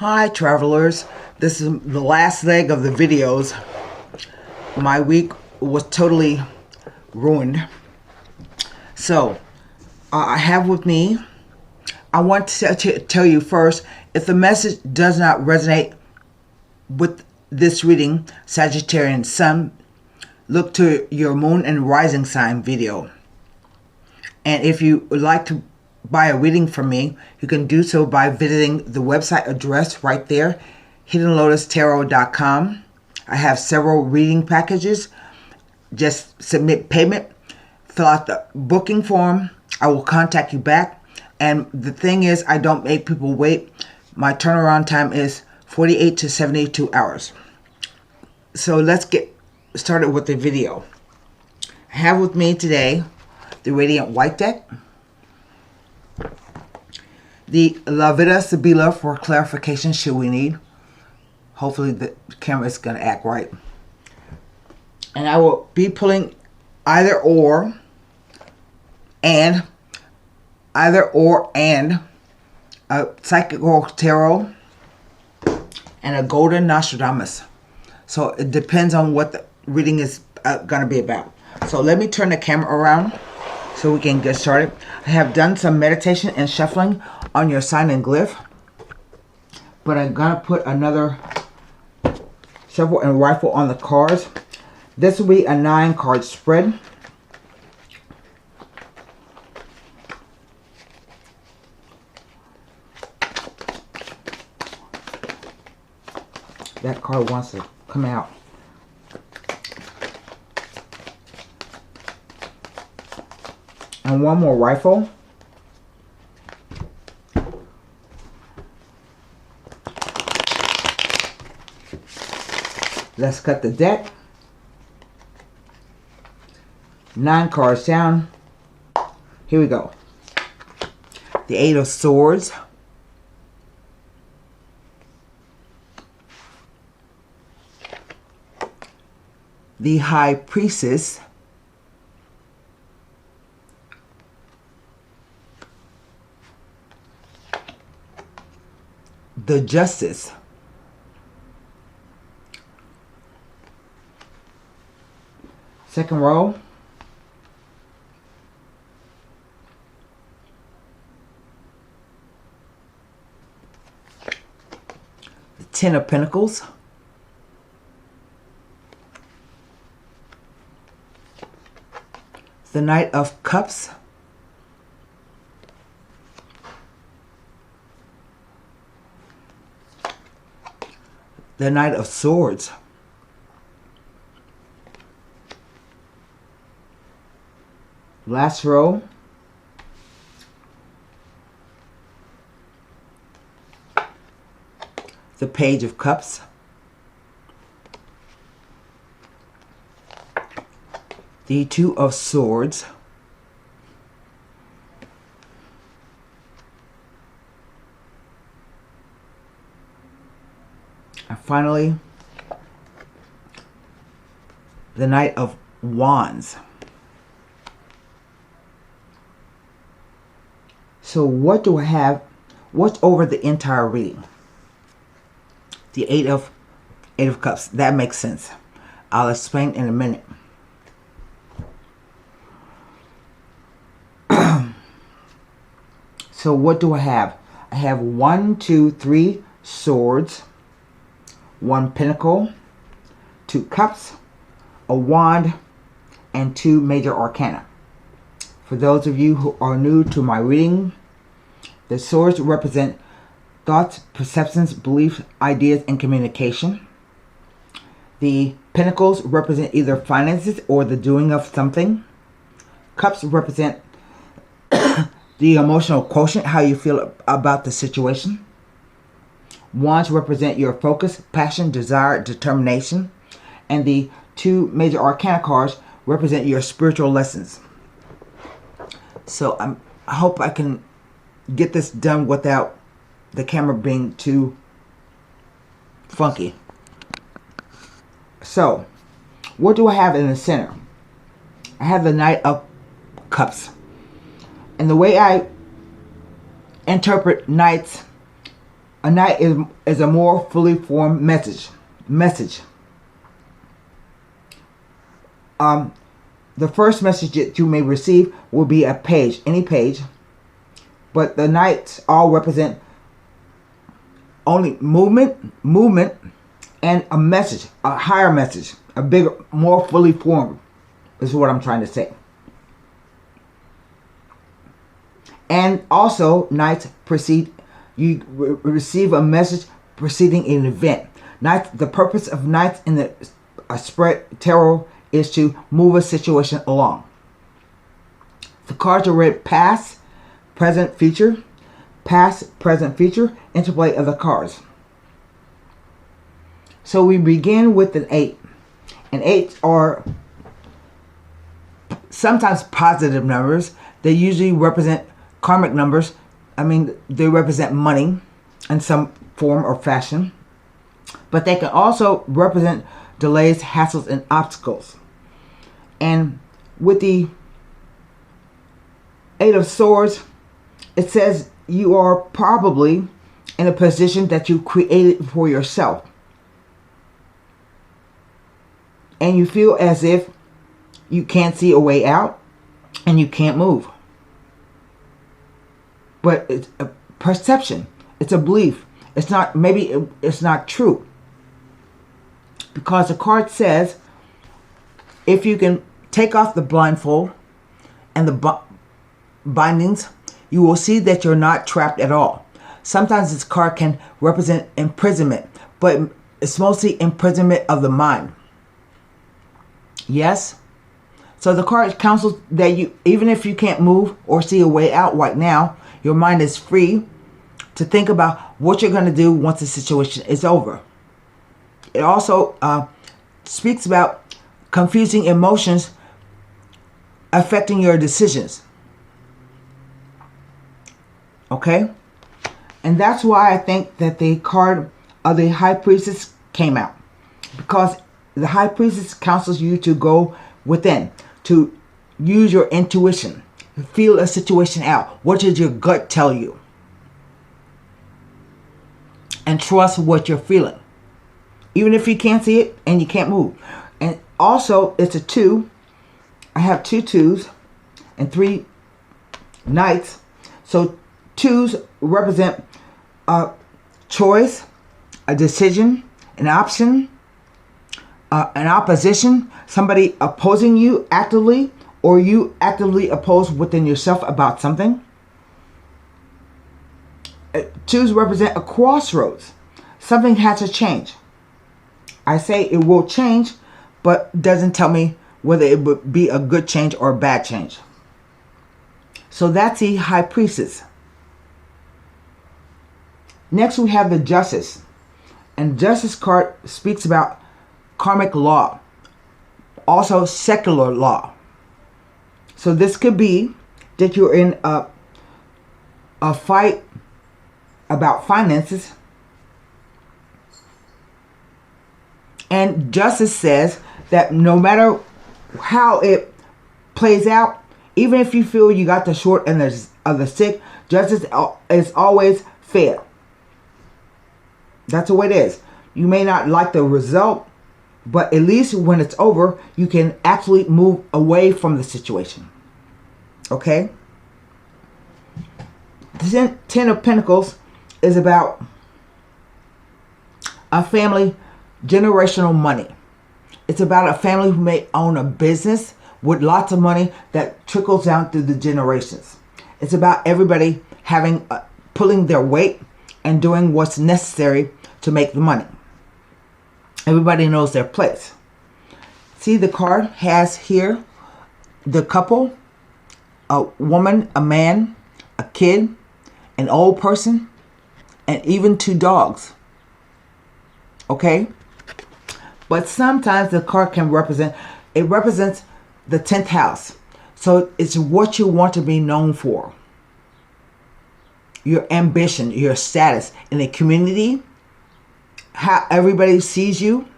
Hi travelers, this is the last leg of the videos. My week was totally ruined. So, I have with me, I want to tell you first, if the message does not resonate with this reading, Sagittarius Sun, look to your moon and rising sign video. And if you would like to buy a reading from me, you can do so by visiting the website address right there, HiddenLotusTarot.com. I have several reading packages. Just submit payment, fill out the booking form. I will contact you back. And the thing is, I don't make people wait. My turnaround time is 48 to 72 hours. So let's get started with the video. I have with me today the Radiant White deck, the La Vida Sibila for clarification should we need. Hopefully the camera is going to act right. And I will be pulling either or and a Psychical Tarot and a Golden Nostradamus. So it depends on what the reading is going to be about. So let me turn the camera around so we can get started. I have done some meditation and shuffling on your sign and glyph, but I'm going to put another shuffle and rifle on the cards. This will be a 9-card spread. That card wants to come out. And one more rifle. Let's cut the deck. 9 cards down. Here we go. The 8 of Swords. The High Priestess. The Justice. Second row. The 10 of Pentacles. The Knight of Cups. The Knight of Swords. Last row. The Page of Cups. The 2 of Swords. And finally, the Knight of Wands. So what do I have? What's over the entire reading? The 8 of Cups. That makes sense. I'll explain in a minute. So what do I have? I have 1, 2, 3 swords, 1 pentacle, 2 cups, a wand, and 2 major arcana. For those of you who are new to my reading, the swords represent thoughts, perceptions, beliefs, ideas, and communication. The pentacles represent either finances or the doing of something. Cups represent the emotional quotient, how you feel about the situation. Wands represent your focus, passion, desire, determination. And the 2 major arcana cards represent your spiritual lessons. So I hope I can get this done without the camera being too funky. So, what do I have in the center? I have the Knight of Cups. And the way I interpret knights A knight is a more fully formed message. The first message that you may receive will be a page, any page. But the knights all represent only movement, and a message, a higher message, a bigger, more fully formed, is what I'm trying to say. And also, knights precede, you receive a message preceding an event. Knights, the purpose of knights in the spread tarot is to move a situation along. The cards are read past, present, future. Past, present, future, interplay of the cards. So we begin with an 8. And 8s are sometimes positive numbers. They usually represent karmic numbers. I mean, they represent money in some form or fashion. But they can also represent delays, hassles, and obstacles. And with the 8 of Swords, it says you are probably in a position that you created for yourself. And you feel as if you can't see a way out and you can't move. But it's a perception. It's a belief. It's not, maybe it's not true. Because the card says, if you can take off the blindfold and the bindings, you will see that you're not trapped at all. Sometimes this card can represent imprisonment, but it's mostly imprisonment of the mind. Yes? So the card counsels that you, even if you can't move or see a way out right now, your mind is free to think about what you're going to do once the situation is over. It also speaks about confusing emotions affecting your decisions. Okay? And that's why I think that the card of the High Priestess came out. Because the High Priestess counsels you to go within, to use your intuition, to feel a situation out. What does your gut tell you? And trust what you're feeling. Even if you can't see it and you can't move. And also, it's a 2. I have 2 2s and 3 knights. So 2s represent a choice, a decision, an option, an opposition, somebody opposing you actively, or you actively oppose within yourself about something. 2s represent a crossroads. Something has to change. I say it will change, but doesn't tell me whether it would be a good change or a bad change. So that's the High Priestess. Next we have the Justice. And Justice card speaks about karmic law. Also secular law. So this could be that you're in a fight about finances. And justice says that no matter how it plays out, even if you feel you got the short end of the stick, justice is always fair. That's the way it is. You may not like the result, but at least when it's over, you can actually move away from the situation. Okay? The 10 of Pentacles is about a family, generational money. It's about a family who may own a business with lots of money that trickles down through the generations. It's about everybody having, pulling their weight and doing what's necessary to make the money. Everybody knows their place. See, the card has here the couple, a woman, a man, a kid, an old person, and even 2 dogs. Okay? But sometimes the card can represent, it represents the 10th house. So it's what you want to be known for. Your ambition, your status in the community, how everybody sees you.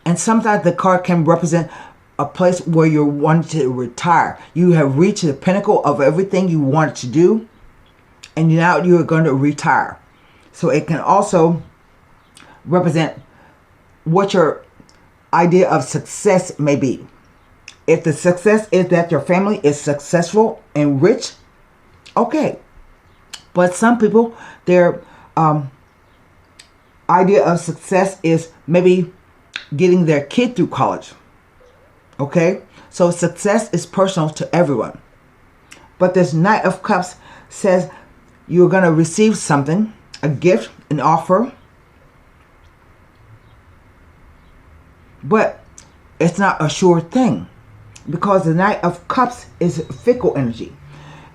And sometimes the card can represent a place where you want to retire. You have reached the pinnacle of everything you wanted to do, and now you're going to retire. So it can also represent what your idea of success may be. If the success is that your family is successful and rich, okay. But some people, their idea of success is maybe getting their kid through college. Okay? So success is personal to everyone. But this Knight of Cups says you're going to receive something, a gift, an offer. But it's not a sure thing, because the Knight of Cups is fickle energy.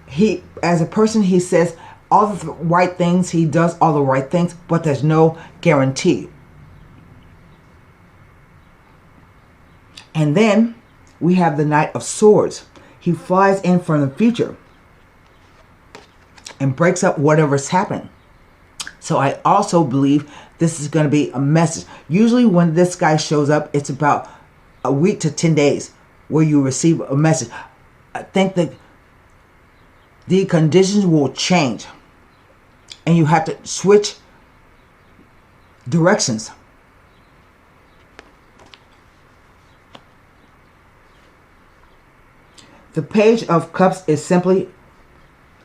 He, as a person, he says all the right things, he does all the right things, but there's no guarantee. And then we have the Knight of Swords. He flies in from the future and breaks up whatever's happening. So I also believe this is going to be a message. Usually when this guy shows up, it's about a week to 10 days where you receive a message. I think that the conditions will change and you have to switch directions. The Page of Cups is simply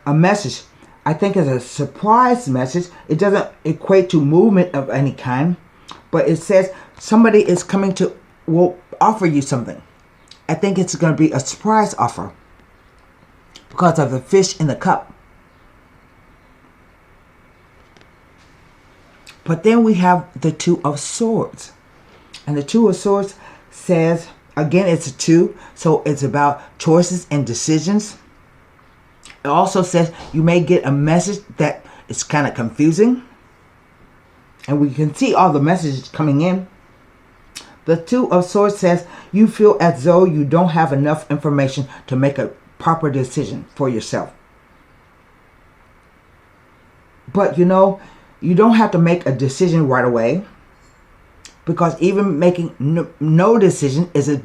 a message. I think it's a surprise message. It doesn't equate to movement of any kind, but it says somebody is coming to, will offer you something. I think it's going to be a surprise offer because of the fish in the cup. But then we have the Two of Swords. And the Two of Swords says, again, it's a 2, so it's about choices and decisions. It also says you may get a message that is kind of confusing. And we can see all the messages coming in. The Two of Swords says you feel as though you don't have enough information to make a proper decision for yourself. But you know, you don't have to make a decision right away, because even making no decision is a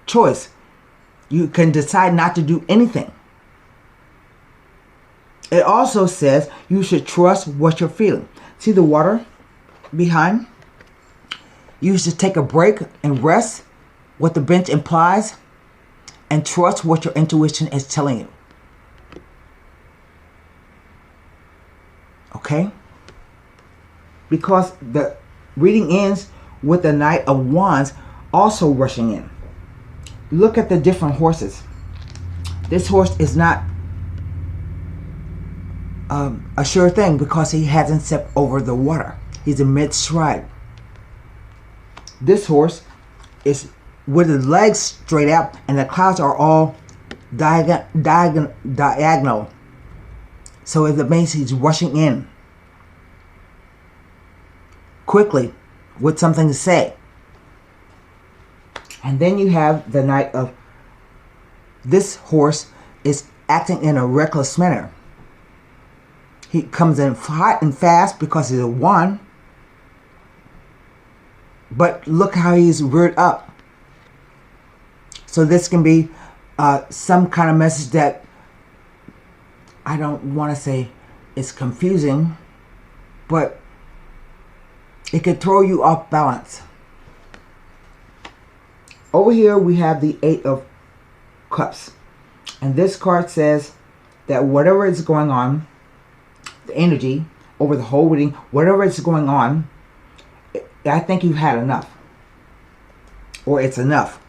choice. You can decide not to do anything. It also says you should trust what you're feeling. See the water behind? You should take a break and rest, what the bench implies, and trust what your intuition is telling you. Okay? Because the reading ends with the Knight of Wands also rushing in. Look at the different horses. This horse is not a sure thing because he hasn't stepped over the water. He's in mid-stride. This horse is with his legs straight out and the clouds are all diagonal. So it means he's rushing in quickly with something to say. And then you have the Knight of... This horse is acting in a reckless manner. He comes in hot and fast because he's a 1. But look how he's reared up. So this can be some kind of message that I don't want to say is confusing, but it could throw you off balance. Over here we have the 8 of Cups. And this card says that whatever is going on, the energy over the whole reading, whatever is going on, I think you've had enough. Or it's enough.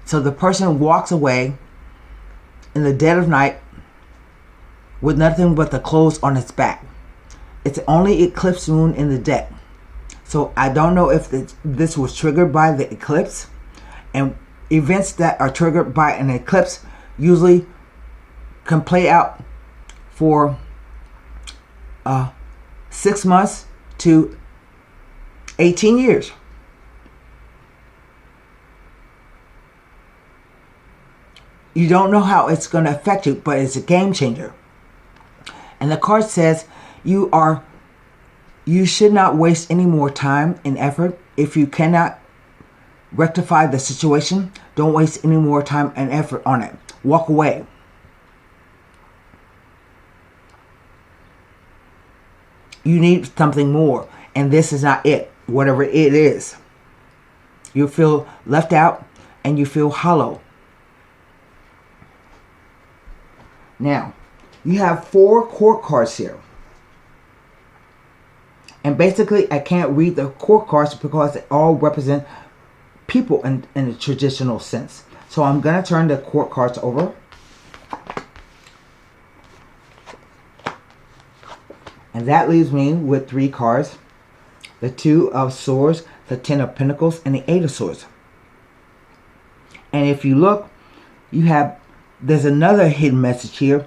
So the person walks away in the dead of night with nothing but the clothes on its back. It's the only eclipse moon in the deck. So I don't know if this was triggered by the eclipse. And events that are triggered by an eclipse usually can play out for 6 months to 18 years. You don't know how it's going to affect you, but it's a game changer. And the card says you should not waste any more time and effort. If you cannot rectify the situation, don't waste any more time and effort on it. Walk away. you need something more, and this is not it. Whatever it is, you feel left out and you feel hollow. Now, you have 4 court cards here. And basically, I can't read the court cards because they all represent people in the traditional sense. So I'm going to turn the court cards over. And that leaves me with 3 cards. The 2 of Swords, the 10 of Pentacles, and the 8 of Swords. And if you look, there's another hidden message here.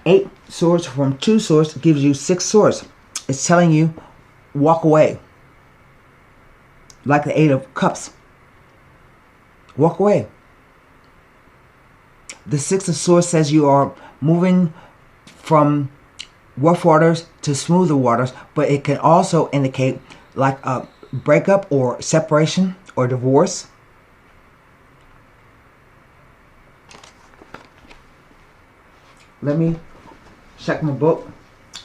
8 swords from 2 swords gives you 6 swords. It's telling you, walk away. Like the 8 of Cups. Walk away. The 6 of Swords says you are moving from rough waters to smoother waters, but it can also indicate like a breakup or separation or divorce. Let me check my book.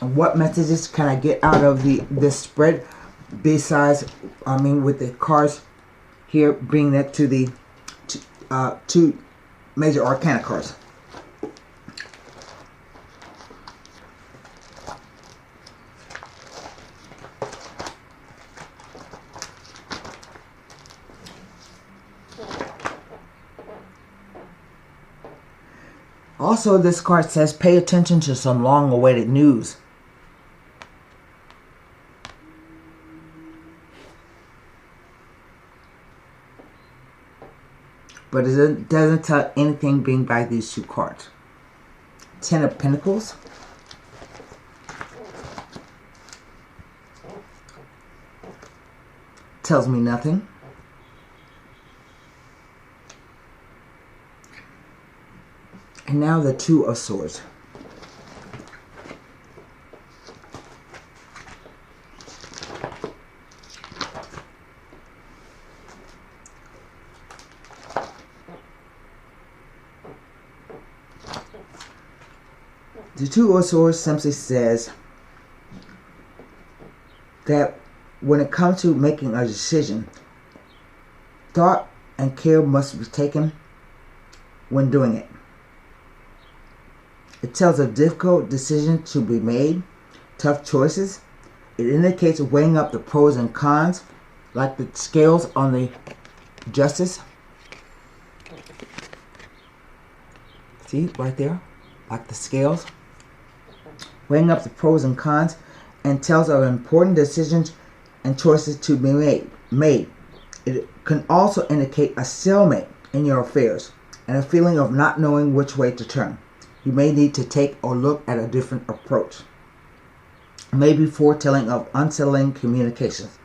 And what messages can I get out of this spread besides, with the cards here, bringing that to the 2 major arcana cards. Also, this card says pay attention to some long-awaited news. But it doesn't tell anything being by these 2 cards. 10 of Pentacles. Tells me nothing. And now the 2 of Swords. The 2 of Swords simply says that when it comes to making a decision, thought and care must be taken when doing it. It tells of difficult decisions to be made, tough choices. It indicates weighing up the pros and cons, like the scales on the justice. See, right there, like the scales. Weighing up the pros and cons, and tells of important decisions and choices to be made. It can also indicate a stalemate in your affairs and a feeling of not knowing which way to turn. You may need to take or look at a different approach. Maybe foretelling of unsettling communications.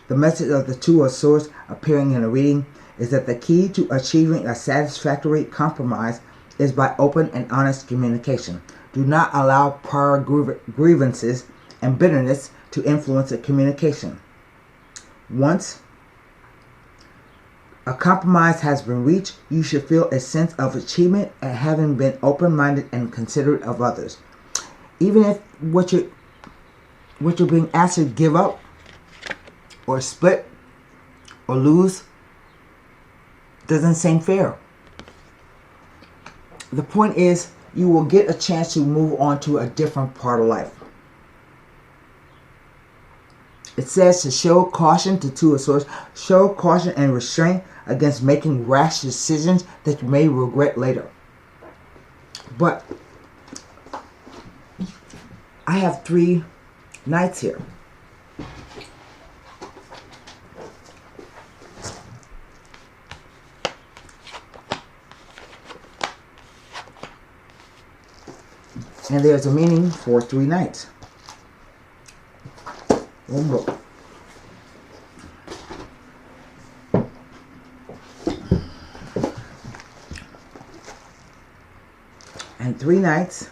The message of the 2 of Swords appearing in a reading is that the key to achieving a satisfactory compromise is by open and honest communication. Do not allow prior grievances and bitterness to influence the communication. Once a compromise has been reached, you should feel a sense of achievement at having been open-minded and considerate of others. Even if what you're being asked to give up or split or lose doesn't seem fair. The point is, you will get a chance to move on to a different part of life. It says to show caution, to 2 of Swords, show caution and restraint against making rash decisions that you may regret later. But I have 3 knights here. And there's a meaning for 3 knights. One more. And 3 knights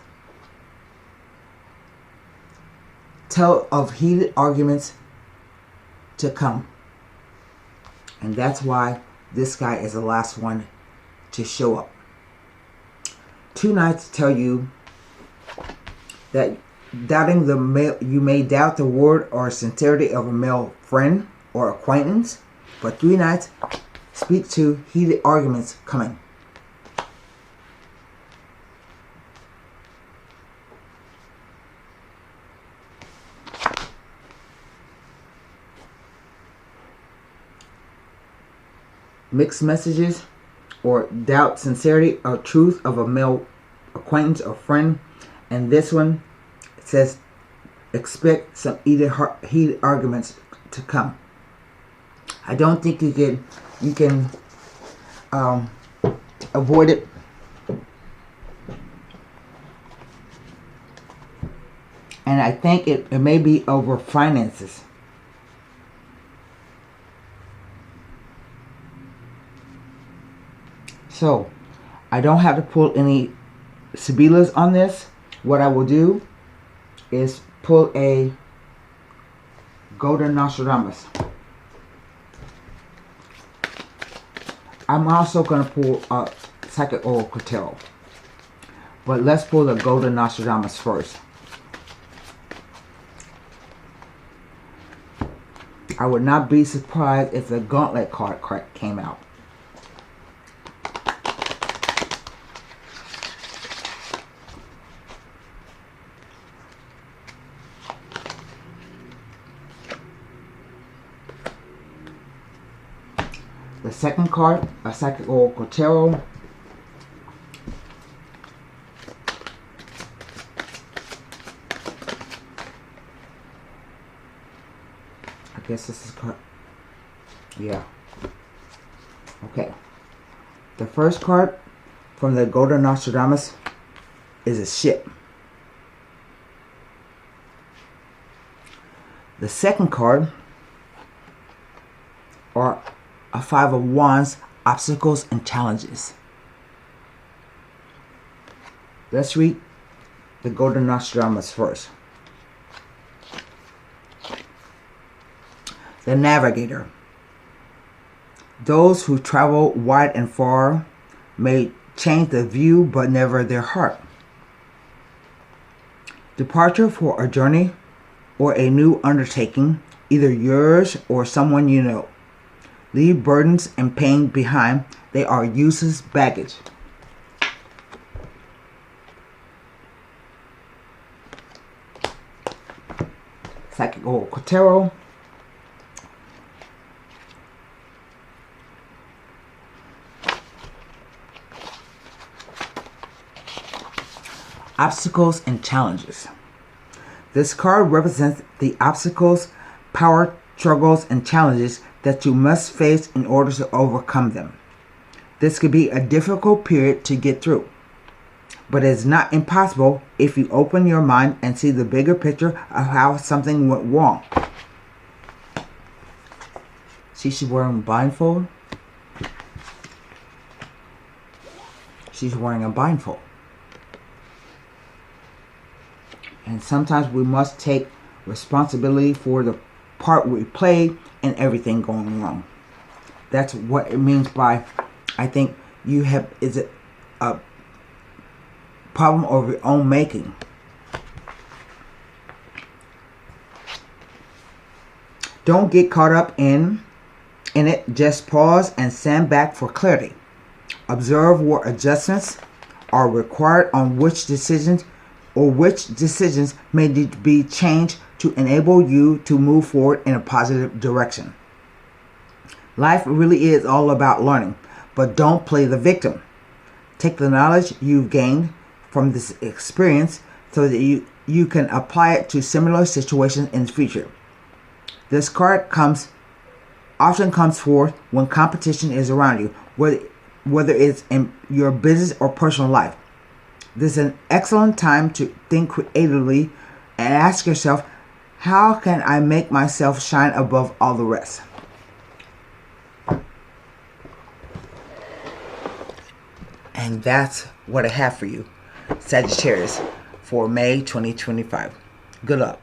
tell of heated arguments to come. And that's why this guy is the last one to show up. 2 knights tell you that You may doubt the word or sincerity of a male friend or acquaintance. For 3 nights, speak to heated arguments coming. Mixed messages or doubt sincerity or truth of a male acquaintance or friend. And this one says expect some heated arguments to come. I don't think you can avoid it. And I think it may be over finances. So, I don't have to pull any Sibilas on this. What I will do is pull a Golden Nostradamus. I'm also going to pull a Psychic Oracle Tarot. But let's pull the Golden Nostradamus first. I would not be surprised if the Gauntlet card came out. The second card, a Psychic Oracle Tarot. I guess this is card. Yeah. Okay. The first card from the Golden Nostradamus is a ship. The second card are a 5 of Wands, obstacles and challenges. Let's read the Golden Nostradamus first. The Navigator. Those who travel wide and far may change the view but never their heart. Departure for a journey or a new undertaking, either yours or someone you know. Leave burdens and pain behind. They are useless baggage. Psychic Oracle Tarot. Obstacles and challenges. This card represents the obstacles, power, struggles, and challenges that you must face in order to overcome them. This could be a difficult period to get through, but it is not impossible if you open your mind and see the bigger picture of how something went wrong. See, she's wearing a blindfold. She's wearing a blindfold. And sometimes we must take responsibility for the part we played and everything going wrong. That's what it means by, I think you have, is it a problem of your own making. Don't get caught up in it. Just pause and stand back for clarity. Observe what adjustments are required on which decisions may need to be changed to enable you to move forward in a positive direction. Life really is all about learning, but don't play the victim. Take the knowledge you've gained from this experience so that you can apply it to similar situations in the future. This card often comes forth when competition is around you, whether it's in your business or personal life. This is an excellent time to think creatively and ask yourself, how can I make myself shine above all the rest? And that's what I have for you, Sagittarius, for May 2025. Good luck.